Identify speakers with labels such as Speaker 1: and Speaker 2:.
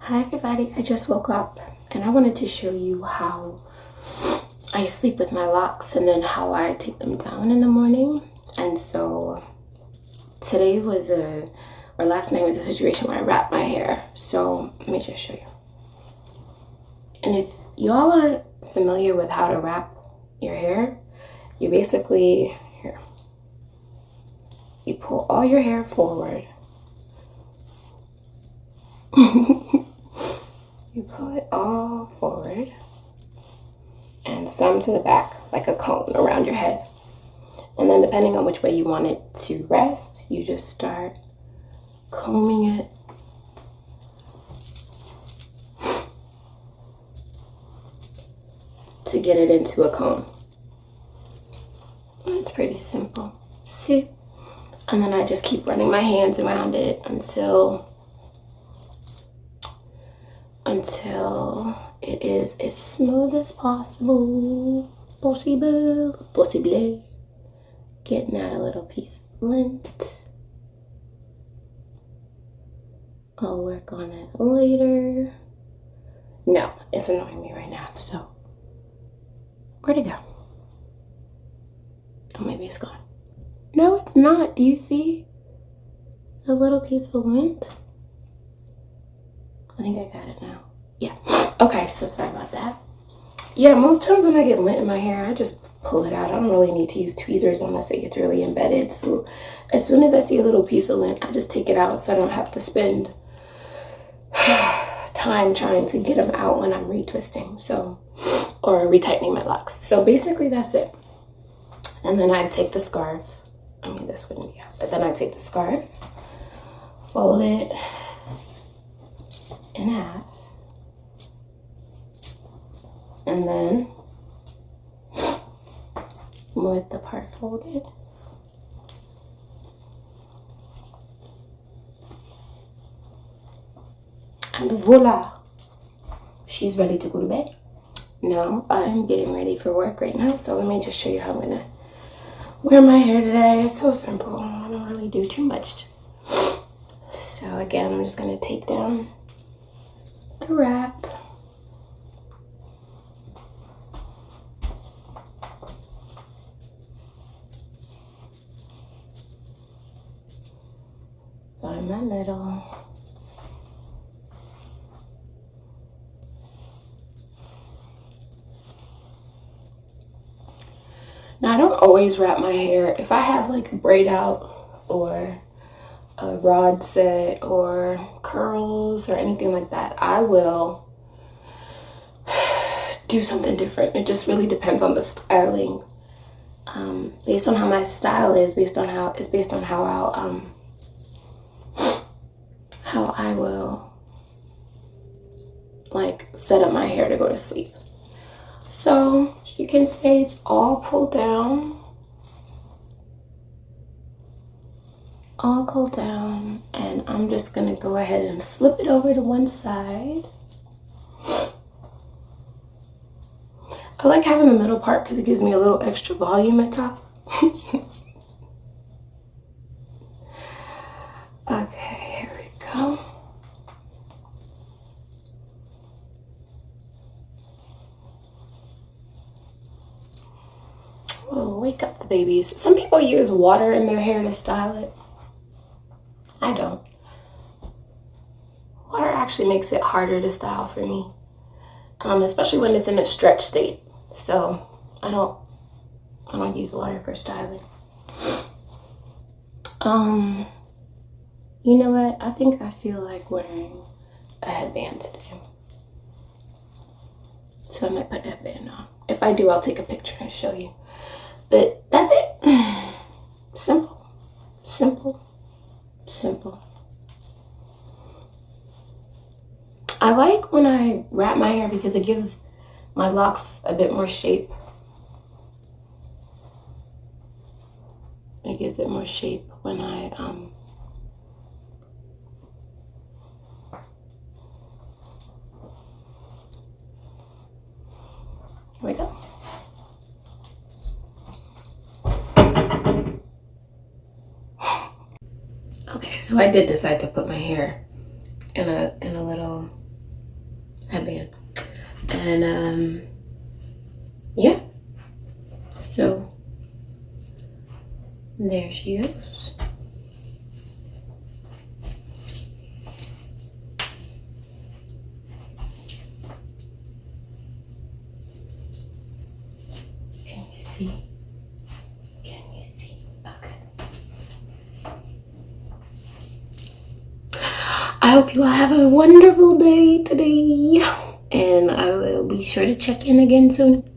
Speaker 1: Hi everybody, I just woke up and I wanted to show you how I sleep with my locks and then how I take them down in the morning. And so today was last night was a situation where I wrapped my hair. So let me just show you. And if y'all aren't familiar with how to wrap your hair, you basically, you pull all your hair forward. You pull it all forward and some to the back like a cone around your head. And then depending on which way you want it to rest, you just start combing it to get it into a cone. And it's pretty simple. See? And then I just keep running my hands around it until it is as smooth as possible. Possible. Getting out a little piece of lint. I'll work on it later. No, it's annoying me right now, so where'd it go? Oh, maybe it's gone. No, it's not. Do you see the little piece of lint? I think I got it now. Yeah. Okay, so sorry about that. Yeah, most times when I get lint in my hair, I just pull it out. I don't really need to use tweezers unless it gets really embedded. So as soon as I see a little piece of lint, I just take it out so I don't have to spend time trying to get them out when I'm retwisting. So, or retightening my locks. So basically that's it. And then I take the scarf. I mean, this wouldn't be out, but then I take the scarf, fold it in half, and then with the part folded, and voila, she's ready to go to bed. No, I'm getting ready for work right now, so let me just show you how I'm gonna wear my hair today. It's so simple. I don't really do too much. So again, I'm just gonna take down the wrap. Find my middle. Now I don't always wrap my hair. If I have like a braid out or a rod set or curls or anything like that, I will do something different. It just really depends on the styling. Based on how my style is, based on how I will like set up my hair to go to sleep. So you can say it's all pulled down. All pulled down, and I'm just gonna go ahead and flip it over to one side. I like having the middle part because it gives me a little extra volume at top. Okay, here we go. Oh, wake up the babies. Some people use water in their hair to style it. I don't. Water actually makes it harder to style for me, especially when it's in a stretch state. So I don't use water for styling. You know what? I think I feel like wearing a headband today, so I might put a headband on. If I do, I'll take a picture and show you. But that's it. Simple, simple, simple. I like when I wrap my hair because it gives my locks a bit more shape. It gives it more shape when I here we go. Okay, so I did decide to put my hair in a little headband. And yeah, so there she goes. Can you see? Can you see? Okay. I hope you all have a wonderful day today, and I will be sure to check in again soon.